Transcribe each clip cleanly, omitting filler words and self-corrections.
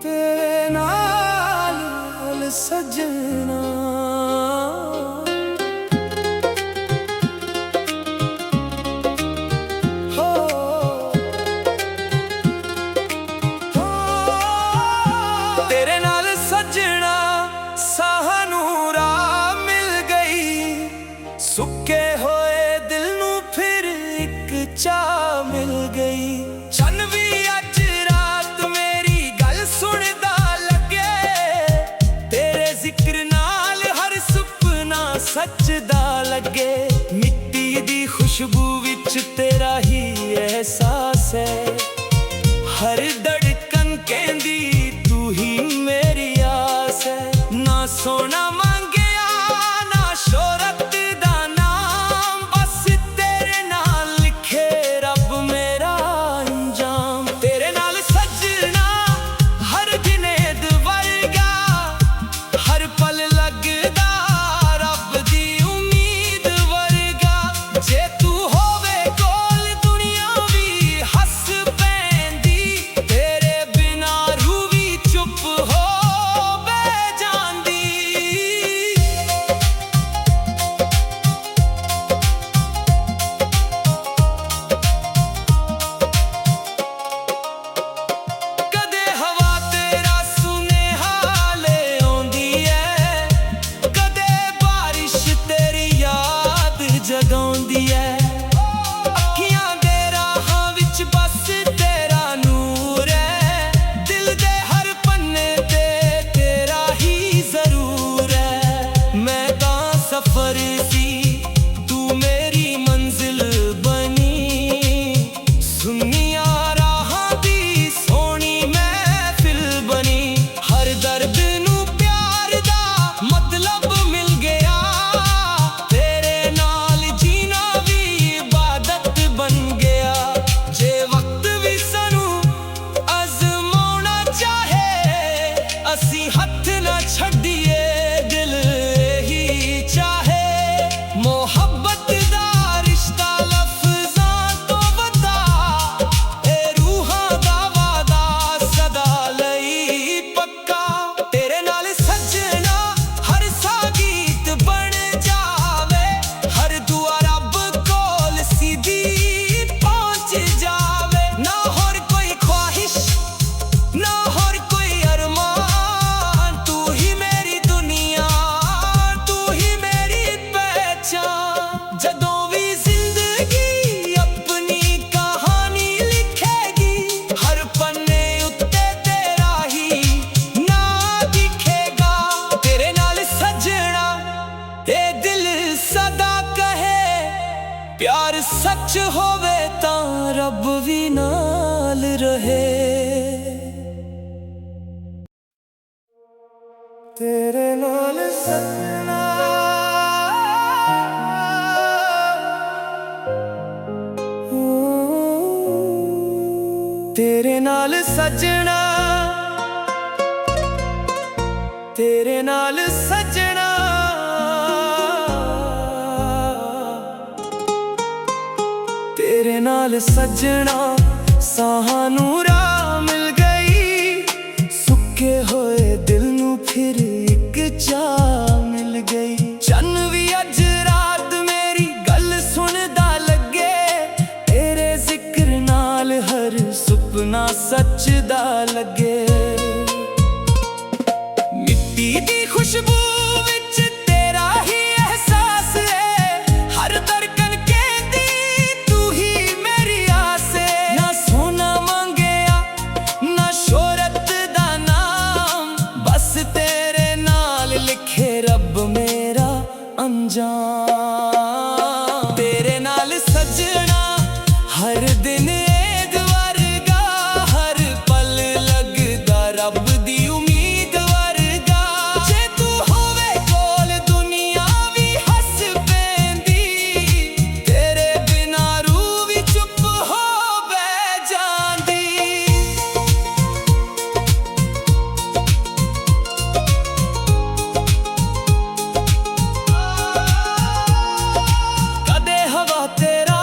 तेरे नाल सजना तेरे नाल सजना सानू राह मिल गई, सुके होए दिल नू फिर एक चाह मिल गई। चन भी अज रात मेरी गल सुनदा लगे, तेरे जिक्र नाल हर सुपना सचदा लगे। मिट्टी दी खुशबू विच तेरा ही एहसास है, हर धड़कन कहंदी तू ही मेरी आस है। ना सोना मांगया ना शोहरत दा नाम, बस तेरे नाल लिखे रब मेरा अंजाम। तेरे नाल सजना हर दिन ऐद वर्गा, हर पल लगदा रब दी उम्मीद वर्गा। जे तू होवे कोल दुनिया भी हस पैंदी, तेरे बिना रूह भी चुप हो बह जांदी। कदे हवा तेरा सुनेहा ले आउंदी है, कदे बारिश तेरी याद जगाउंदी है। अखियां दे राहां विच बस तेरा नूर है, दिल दे हर पन्ने ते तेरा ही जरूर है। मैं तां सफर सी तू मेरी मंजिल बनी, सुनिया राहां दी सोहनी महफिल बनी। हर दर्द नू प्यार दा मतलब मिल गया, तेरे नाल जीना भी इबादत बन गया। जे वक्त भी सानू अजमाउणा चाहे, असी हथ ना छड्डीए दिल ही चाहे। मोहब्बत दा रिश्ता लफ्ज़ां तो वड्डा, ए रूहां दा वादा सदा लई पक्का। तेरे नाल सजना हर सा गीत बन जावे, हर दुआ रब कोल सीधी पहुंच जावे। ना होर कोई ख्वाहिश ना होर कोई अरमान, तू ही मेरी दुनिया तू ही मेरी पहचान। जदों भी जिंदगी अपनी कहानी लिखेगी, हर पन्ने उत्ते तेरा ही नां दिखेगा। तेरे नाल सजना ए दिल सदा कहे, प्यार सच होवे तां रब भी नाल रहे। तेरे नाल सजना तेरे नाल सजना तेरे नाल सजना तेरे नाल सजना सानू राह मिल गई, सुके होए दिल नू फिर एक चाह मिल गई। चन भी अज रात मेरी गल सुनदा लगे, तेरे जिक्र नाल हर सुपना सचदा लगे। मिट्टी दी खुशबू विच तेरा ही एहसास है, हर धड़कन कहंदी तू ही मेरी आस है। ना सोना मांगया ना शोहरत दा नाम, बस तेरे नाल लिखे रब मेरा अंजाम। तेरे नाल सजना हर दिन ऐद वर्गा, हर पल लगदा रब दी उम्मीद वर्गा। जे तू होवे कोल दुनिया भी हस पैंदी, तेरे बिना रूह भी चुप हो बह जांदी। कदे हवा तेरा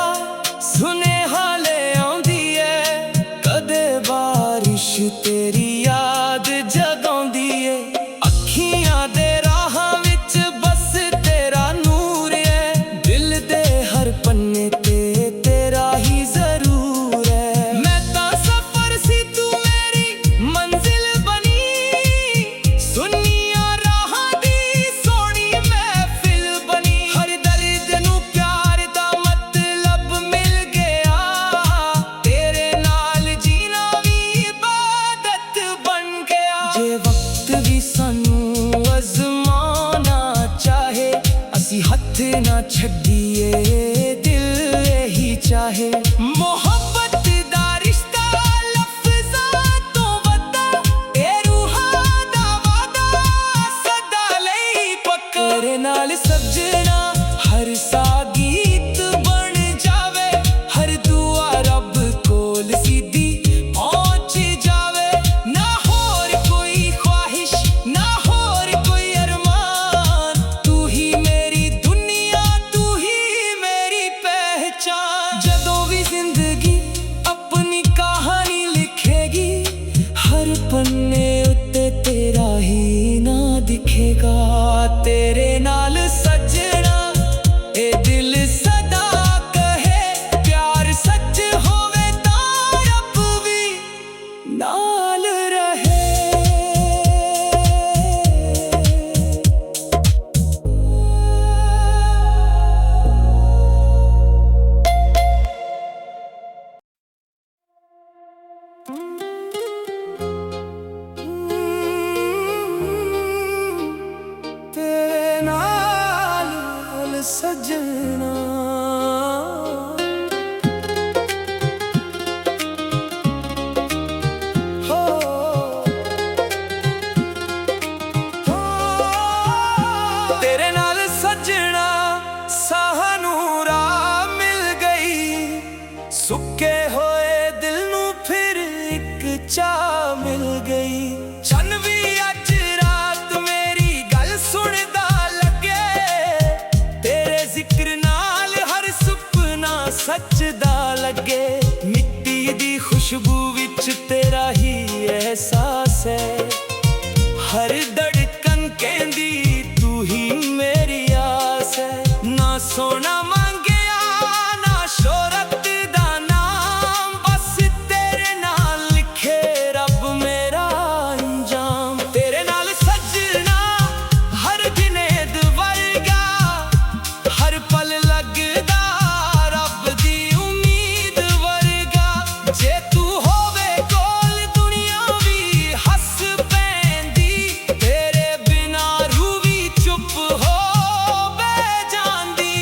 ਚਾਹੇ। ਮੁਹੱਬਤ ਦਾ ਰਿਸ਼ਤਾ ਲਫ਼ਜ਼ਾਂ ਤੋਂ ਵੱਡਾ, ਇਹ ਰੂਹਾਂ ਦਾ ਵਾਅਦਾ ਸਦਾ ਲਈ ਪੱਕਾ। ਤੇਰੇ ਨਾਲ ਸੱਜਣਾ ਹਰ ਸਾਹ ਗੀਤ ਬਣ ਜਾਵੇ, ਹਰ ਦੁਆ ਰੱਬ ਕੋਲ ਸਿੱਧੀ ਪਹੁੰਚ ਜਾਵੇ। ਨਾ ਹੋਰ ਕੋਈ ख्वाहिश ना और कोई अरमान, तू ही मेरी दुनिया तू ही मेरी पहचान। जदों भी जिंदगी अपनी कहानी लिखेगी, हर पन्ने उत्ते तेरा ही ना दिखेगा। तेरे नाल सजना ए दिल सदा कहे, प्यार सच होवे तां रब भी नाल रहे। तेरे नाल सजना हो तेरे नाल सजना सानू राह मिल गई, सुके होए दिल नू फिर एक चाह मिल गई। चन भी अज रात मेरी गल सुनदा लगे, तेरे जिक्र नाल हर सुपना सच दा लगे। मिट्टी दी खुशबू विच तेरा ही एहसास है, हर धड़कन कहंदी तू ही मेरी आस है। ना सोना मांगया ना शोहरत दा नाम, बस तेरे नाल लिखे रब मेरा अंजाम। तेरे नाल सजना हर दिन ईद वर्गा, हर पल लगदा रब दी उम्मीद वर्गा। जे तू होवे कोल दुनिया भी हस पैंदी, तेरे बिना रूह भी चुप हो बे जांदी।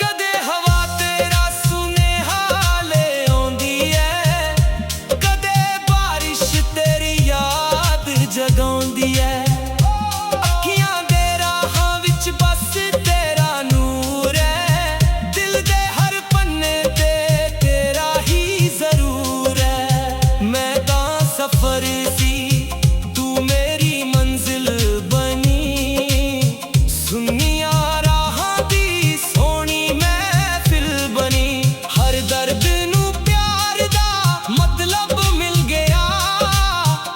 कदे हवा तेरा सुनेहा ले आउंदी है, कदे बारिश तेरी याद जगाउंदी है। अखियां दे राहां विच बस तेरा नूर है, दिल दे हर पन्ने ते तेरा ही जरूर है। मैं तां सफर सी तू मेरी मंजिल बनी, सुनिया राहां दी सोहनी महफिल बनी। हर दर्द नू प्यार दा मतलब मिल गया,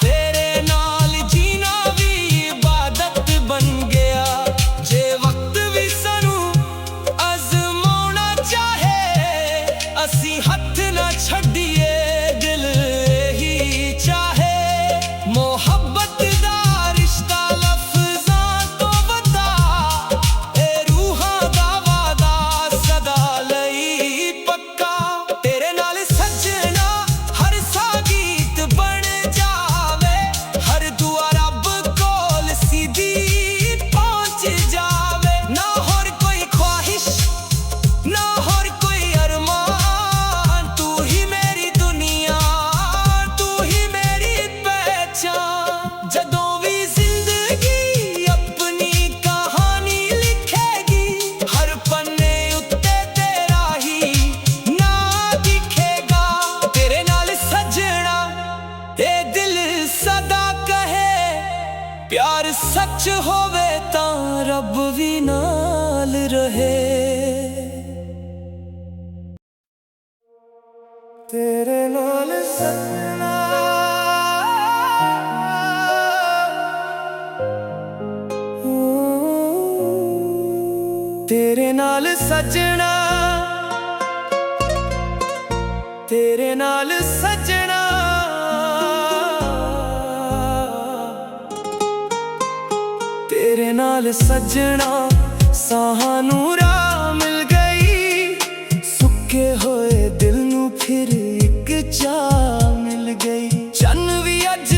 तेरे नाल जीना भी इबादत बन गया। जे वक्त भी सानू अजमाउणा चाहे, असी हथ ना छड्डिए दिल ही चाहे। मोहब्बत दा रिश्ता लफ्ज़ां तो वड्डा, ए रूहां दा वादा सदा लई पक्का। तेरे नाल सजना हर सा गीत बन जावे, हर दुआ रब कोल सीधी पहुंच जावे। ना होर कोई ख्वाहिश ना होर कोई अरमान, तू ही मेरी दुनिया तू ही मेरी पहचान। जदों भी जिंदगी अपनी कहानी लिखेगी, हर पन्ने उत्ते तेरा ही ना दिखेगा। तेरे नाल सजना ए दिल सदा कहे, प्यार सच होवे तां रब भी नाल रहे। तेरे नाल सजना तेरे नाल सजना तेरे नाल सजना तेरे नाल सजना सानू राह मिल गई, सुके होए दिल नू फिर एक चाह मिल गई। चन भी अज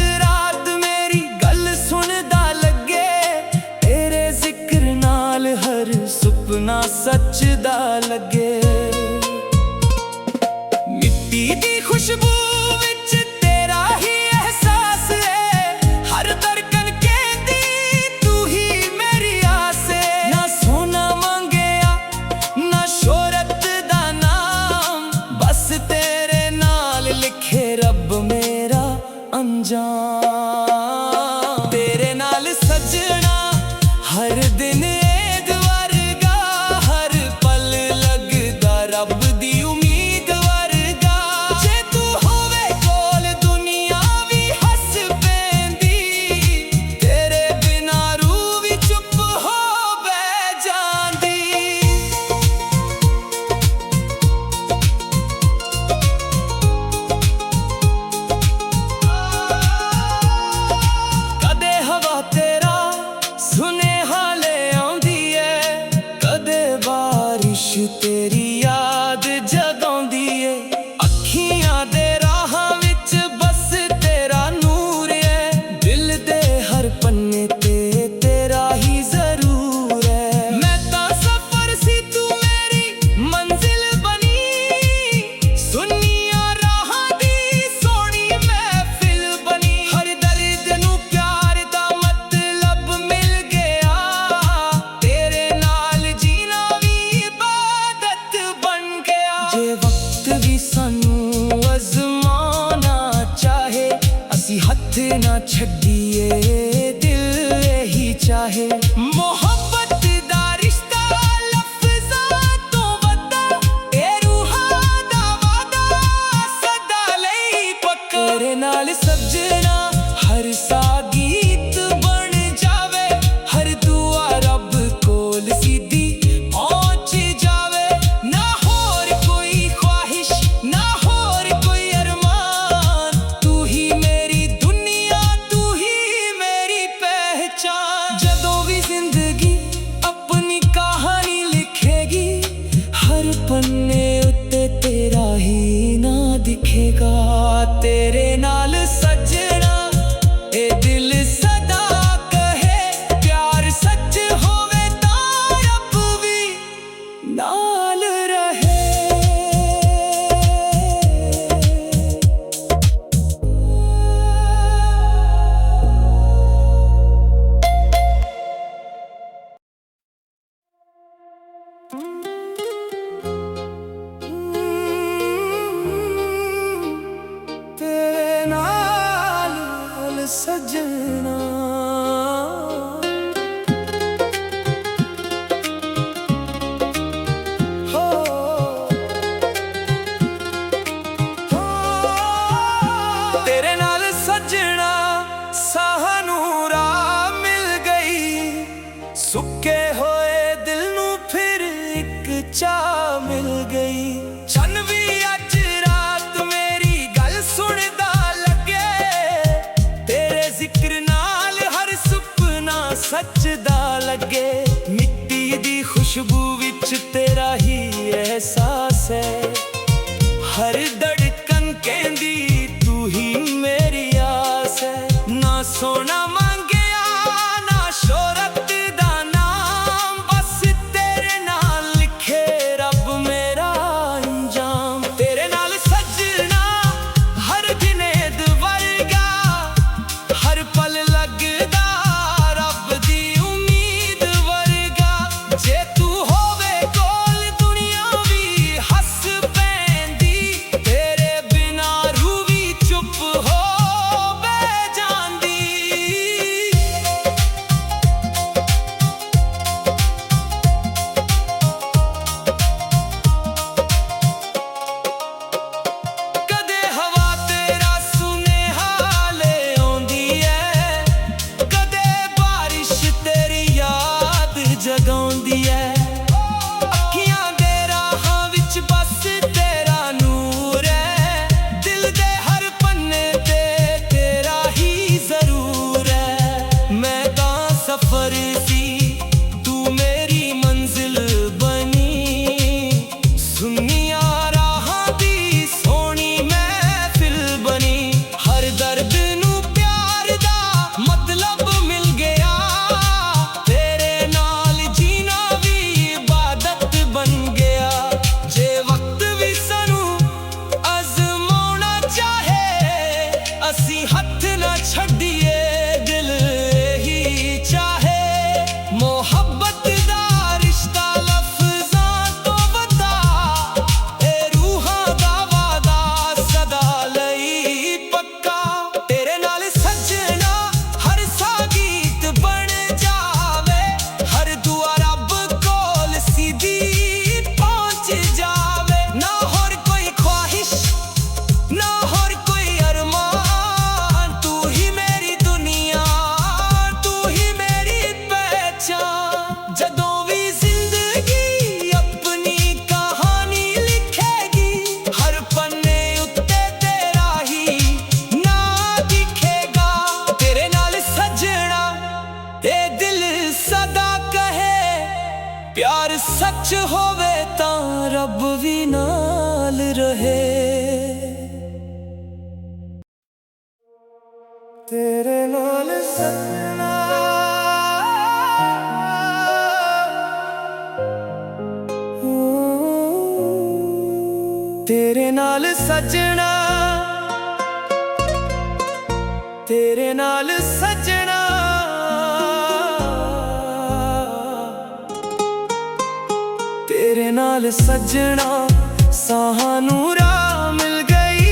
अनजान। तेरे नाल सजना हर दिन ऐद वर्गा, हर पल लगदा रब दी उम्मीद वर्गा। जे तू होवे कोल दुनिया भी हस पैंदी, तेरे बिना रूह भी चुप हो बै जांदी। कदे हवा तेरा सुनेहा ले आउंदी ऐ, कदे बारिश तेरी याद जगाउंदी ऐ। अखियां दे राहां विच बस तेरा नूर ऐ, दिल दे हर पन्ने ते तेरा ही जरूर है। मैं तां सफर सी तू मेरी मंजिल बनी, सुनिया राहां दी सोहनी महफिल बनी। हर दर्द नू प्यार दा मतलब मिल गया, तेरे नाल जीना भी इबादत बन गया। जे वक्त भी सानू अज़माना चाहे, असी हथ ना छड्डीए दिल यही चाहे। मोहब्बत दा रिश्ता लफ्ज़ां तो वड्डा, ए रूहां दा वादा सदा लई पक्का। तेरे नाल सजना हर सा गीत बन जावे, हर दुआ रब कोल सीधी पहुंच जावे। ना होर कोई ख्वाहिश ना होर कोई अरमान, तू ही मेरी दुनिया तू ही मेरी पहचान। जदों भी जिंदगी अपनी कहानी लिखेगी, हर पन्ने उत्ते तेरा ही ना दिखेगा। तेरे नाल सजना ए दिल सदा कहे, प्यार सच होवे तां रब भी नाल रहे। तेरे नाल सजना हो, तेरे नाल सजना सानू राह मिल गई। सुक्के होए दिल नू फिर एक चाह मिल गई। चन भी अज रात मेरी गल सुनदा लगे, तेरे जिक्र नाल तेरे नाल सजना तेरे नाल सजना तेरे नाल सजना तेरे नाल सजना साहां नूं राह मिल गई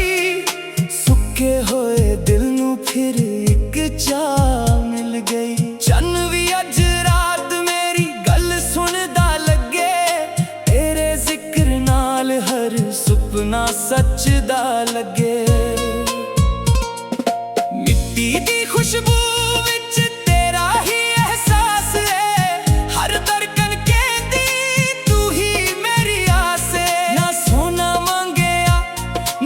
सुके होए दिल नूं फिर एक चाह मिल गई चन भी अज रात मेरी गल सुनदा लगे तेरे जिक्र नाल हर सुपना सच दा लगे मिट्टी दी खुशबू विच तेरा ही एहसास है हर धड़कन कहती तू ही मेरी आस है ना सोना मांगया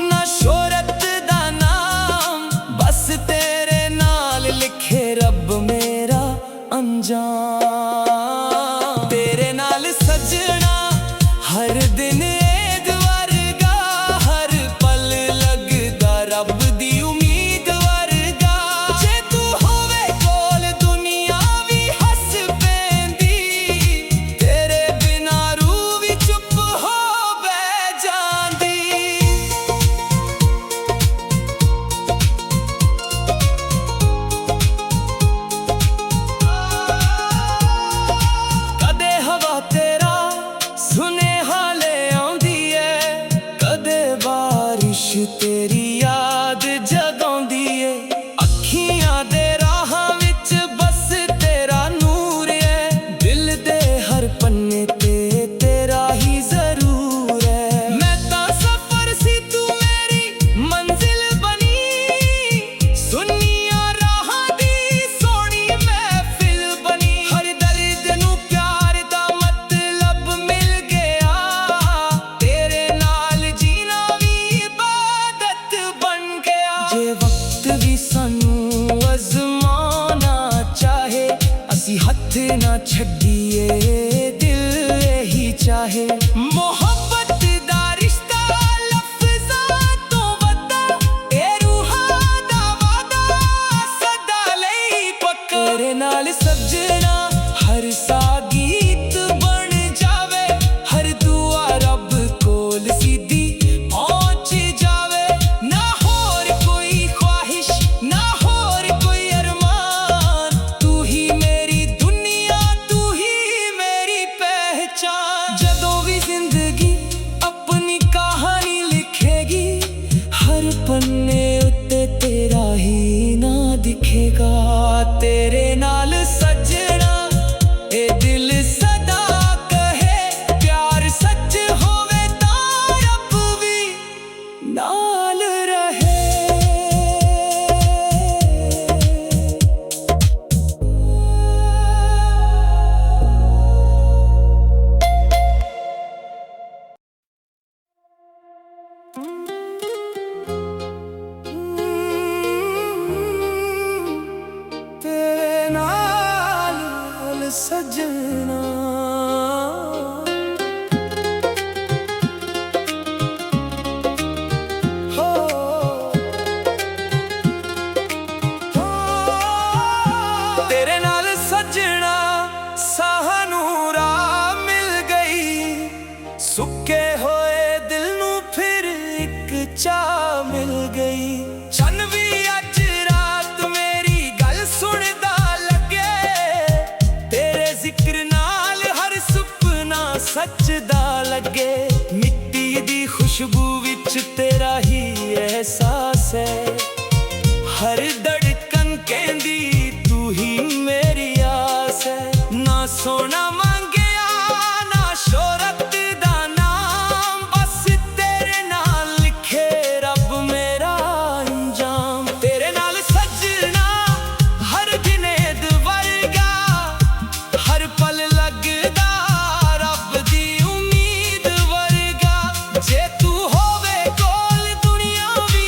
ना शोहरत दा नाम बस तेरे नाल लिखे रब मेरा अंजाम तेरे नाल सजना हर दिन तेरी याद जगाउंदी है अखियां दे राहां विच बस तेरा नूर है दिल दे हर पन्ने ते तेरा ही जरूर है मैं तां सफर सी तू मेरी मंजिल बनी सुनिया राहां दी सोहनी महफिल बनी हर दर्द नूं प्यार दा मतलब मिल गया तेरे नाल जीना जे वक्त भी सानू अजमाना चाहे असी हथ ना छड्डीए दिल यही चाहे मोहब्बत दा रिश्ता लफ्ज़ां तो वड्डा ए रूहां दा वादा सदा लई पक्का तेरे नाल सजना हर सा गीत बन जावे हर दुआ रब कोल सीधी पन्ने उत्ते तेरा ही ना दिखेगा तेरे नाल सजना ए दिल सदा कहे प्यार सच होवे तां रब भी नाल रहे सजना हो तेरे नाल सजना साहां नूं राह मिल गई सुके होए दिल नूं फिर एक चाह मिल गई चन भी अज रात मेरी गल सुनदा जिक्र नाल हर सुपना सच दा लगे मिट्टी दी खुशबू विच तेरा ही एहसास है हर धड़कन कहंदी तू ही मेरी आस है ना सोना मांगया ना शोहरत दा नाम बस तेरे नाल लिखे रब मेरा अंजाम तेरे नाल सजना हर दिन वर्गा हर पल लगदा रब दी उम्मीद वर्गा जे तू होवे कोल दुनिया भी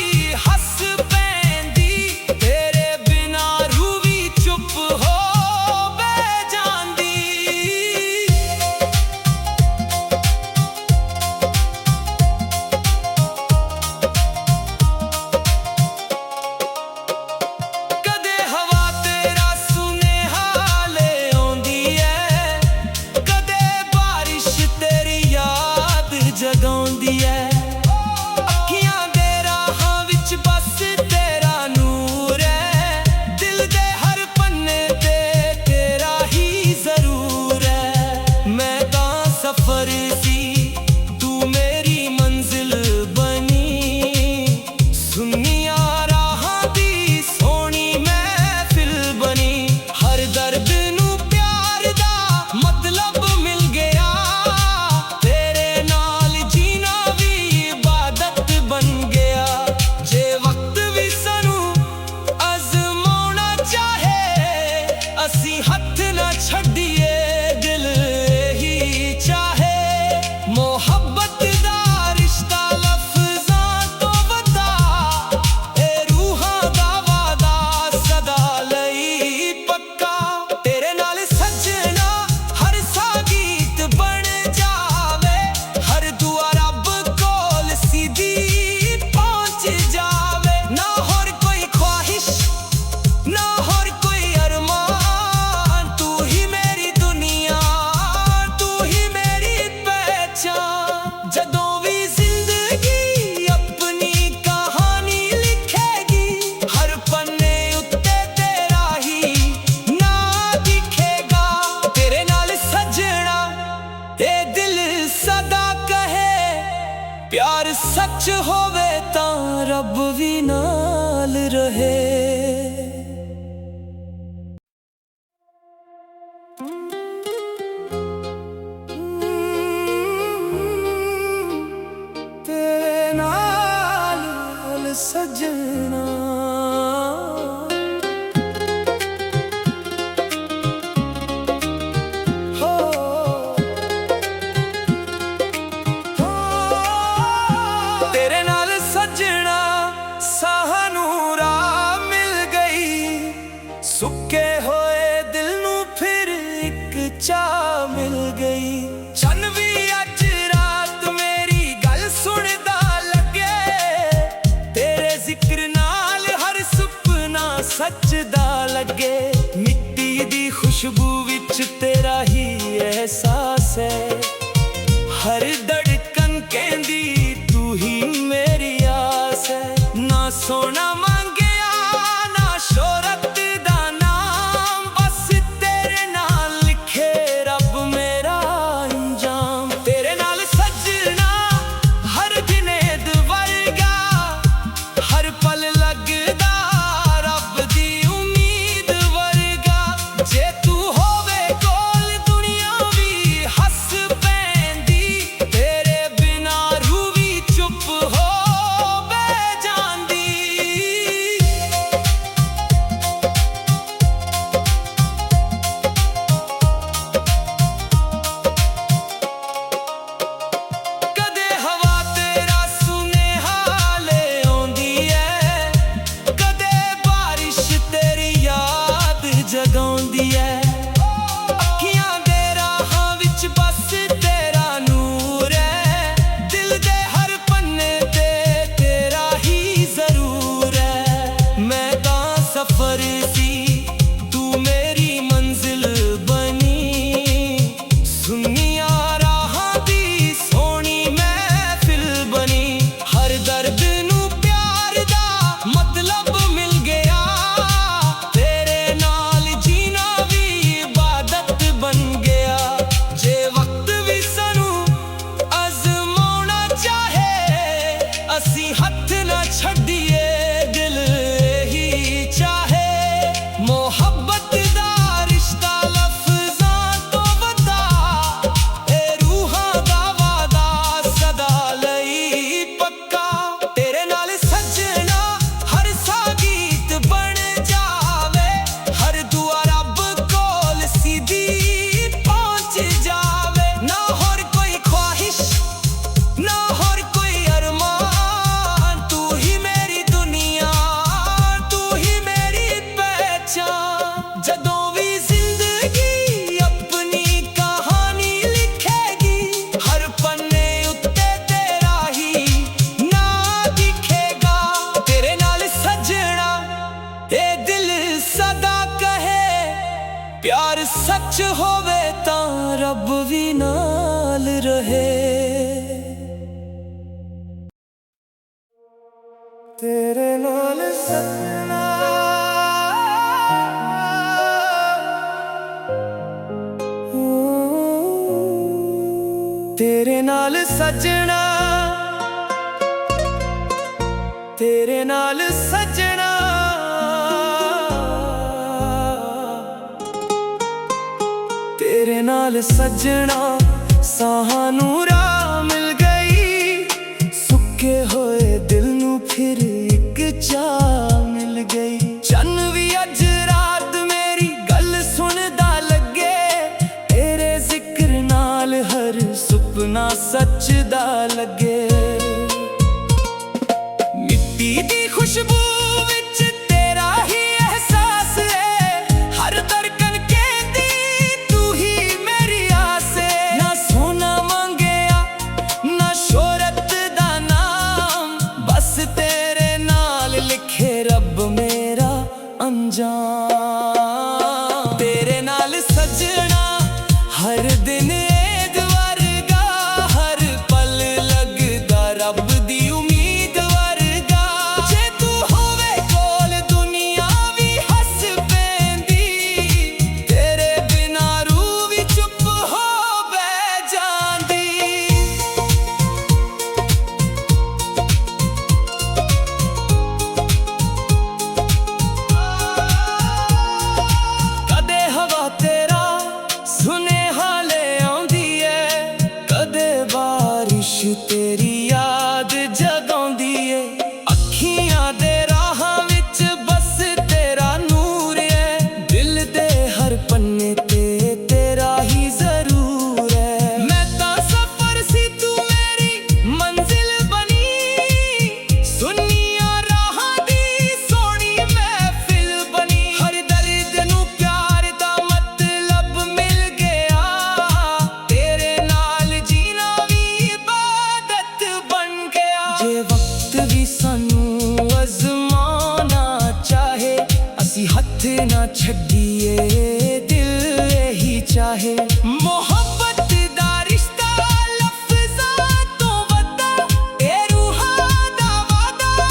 रहे। तेरे नाल सजना ਸੁੱਕੇ ਹੋਏ ਦਿਲ ਨੂੰ ਫਿਰ ਇੱਕ ਚਾਹ ਮਿਲ ਗਈ। ਚੰਨ ਵੀ ਅੱਜ ਰਾਤ ਮੇਰੀ ਗੱਲ ਸੁਣਦਾ ਲੱਗੇ, ਤੇਰੇ ਜ਼ਿਕਰ ਨਾਲ ਹਰ ਸੁਪਨਾ ਸੱਚ ਦਾ ਲੱਗੇ। ਮਿੱਟੀ ਦੀ ਖੁਸ਼ਬੂ ਵਿੱਚ ਤੇਰਾ ਹੀ ਅਹਿਸਾਸ ਹੈ, ਹਰ ਧੜਕਨ ਕਹਿੰਦੀ ਤੂੰ ਹੀ ਮੇਰੀ ਆਸ ਹੈ। ਨਾ ਸੋਨਾ ਮੰਗਿਆ ਨਾ ਸ਼ੋਹਰਤ ਜਗਾਉਂਦੀ ਐ। ਅੱਖੀਆਂ ਦੇ ਰਾਹਾਂ ਵਿੱਚ ਬਸ ਤੇਰਾ ਨੂਰ ਐ, ਦਿਲ ਦੇ ਹਰ ਪੰਨੇ ਤੇ ਤੇਰਾ ਹੀ ਜ਼ਰੂਰ ਐ। ਮੈਂ ਤਾਂ ਸਫ਼ਰ ਸੀ ਤੂੰ ਮੇਰੀ ਮੰਜ਼ਿਲ ਬਣੀ, ਸੁਨੀਆਂ ਰਾਹਾਂ ਦੀ ਸੋਹਣੀ ਮਹਿਫਿਲ ਬਣੀ। ਹਰ ਦਰਦ ਨੂੰ ਪਿਆਰ ਦਾ ਮਤਲਬ ਮਿਲ ਗਿਆ, ਅਸੀਂ ਹੱਥ ਨਾ ਛੱਡੀਏ ਦਿਲ ਇਹੀ ਚਾਹੇ। ਮੁਹੱਬਤ ਦਾ ਰਿਸ਼ਤਾ ਲਫ਼ਜ਼ਾਂ ਤੋਂ ਵੱਡਾ, ਇਹ ਰੂਹਾਂ ਦਾ ਵਾਦਾ ਸਦਾ ਲਈ ਪੱਕਾ। ਤੇਰੇ ਨਾਲ ਸੱਜਣਾ ਹਰ ਸਾਹ ਗੀਤ ਬਣ ਜਾਵੇ, ਹਰ ਦੁਆ ਰੱਬ ਕੋਲ ਸਿੱਧੀ ਪਹੁੰਚ ਜਾਵੇ। ਨਾ ਹੋਰ ਕੋਈ ख्वाहिश ਨਾ ਹੋਰ ਕੋਈ ਅਰਮਾਨ, ਜਦੋਂ ਵੀ ਜ਼ਿੰਦਗੀ ਆਪਣੀ ਕਹਾਣੀ ਲਿਖੇਗੀ, ਹਰ ਪੰਨੇ ਉੱਤੇ ਤੇਰਾ ਹੀ ਨਾਂ ਦਿਖੇਗਾ। ਤੇਰੇ ਨਾਲ ਸੱਜਣਾ ਇਹ ਦਿਲ ਸਦਾ ਕਹੇ, ਪਿਆਰ ਸੱਚ ਹੋਵੇ ਤਾਂ ਰੱਬ ਵੀ ਨਾਲ ਰਹੇ। ਤੇਰੇ ਨਾਲ ਸੱਜਣਾ ਤੇਰੇ ਨਾਲ ਸੱਜਣਾ, ਤੇਰੇ ਨਾਲ ਸੱਜਣਾ, ਤੇਰੇ ਨਾਲ ਸੱਜਣਾ ਸਾਹਾਂ ਨੂੰ ਰਾਹ ਮਿਲ ਗਈ। ਸੁੱਕੇ ਹੋਏ ਦਿਲ ਨੂੰ ਫਿਰ ਇੱਕ ਚਾਹ ਮਿਲ ਗਈ। ਚੰਨ ਵੀ ਅੱਜ ਰਾਤ ਮੇਰੀ ਗੱਲ ਸੁਣਦਾ ਲੱਗੇ, ਤੇਰੇ ਜ਼ਿਕਰ ਨਾਲ ਹਰ ਸੁਪਨਾ ਸੱਚ ਦਾ ਲੱਗੇ। ਮਿੱਟੀ ਦੀ ਖੁਸ਼ਬੂ ਵਿੱਚ ਤੇਰਾ ਹੀ ਅਹਿਸਾਸ ਹੈ, ਹਰ ਧੜਕਨ ਕਹਿੰਦੀ ਤੂੰ ਹੀ ਮੇਰੀ ਆਸ ਹੈ। ਨਾ ਸੋਨਾ ਮੰਗਿਆ ਨਾ ਸ਼ੋਹਰਤ ਦਾ ਨਾਮ, ਬਸ ਤੇਰੇ ਨਾਲ ਲਿਖੇ ਰੱਬ ਮੇਰਾ ਅੰਜਾਮ। ਤੇਰੇ ਨਾਲ ਸੱਜਣਾ ਹਰ ਦਿਨ ਛੱਡੀਏ ਦਿਲ ਇਹੀ ਚਾਹੇ ਮੁਹੱਬਤ ਦਾ ਰਿਸ਼ਤਾ ਲਫ਼ਜ਼ਾਂ ਤੋਂ ਵੱਡਾ ਇਹ ਰੂਹਾਂ ਦਾ ਵਾਦਾ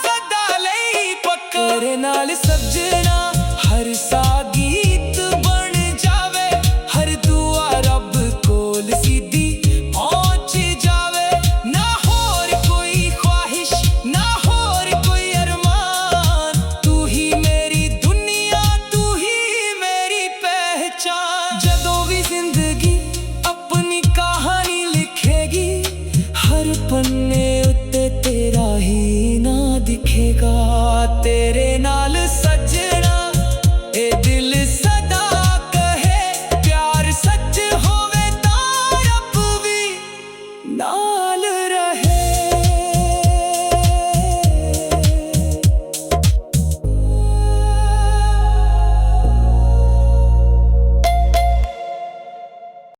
ਸਦਾ ਲਈ ਪੱਕਾ ਤੇਰੇ ਨਾਲ ਸੱਜਣਾ ਹਰ ਸਾਹ ਗੀਤ ਬਣ ਜਾਵੇ ਹਰ ਦੁਆ ਰੱਬ ਕੋਲ ਸਿੱਧੀ ਪਹੁੰਚ ਜਾਵੇ ਨਾ ਹੋਰ ਕੋਈ ख्वाहिश ਨਾ ਹੋਰ ਕੋਈ ਅਰਮਾਨ ਤੂੰ ਹੀ ਮੇਰੀ ਦੁਨੀਆ ਤੂੰ ਹੀ ਮੇਰੀ ਪਹਿਚਾਨ ਜਦੋਂ ਵੀ ਜ਼ਿੰਦਗੀ ਆਪਣੀ ਕਹਾਣੀ ਲਿਖੇਗੀ ਹਰ ਪੰਨੇ ਉੱਤੇ ਤੇਰਾ ਹੀ ਨਾਂ ਦਿਖੇਗਾ ਤੇਰੇ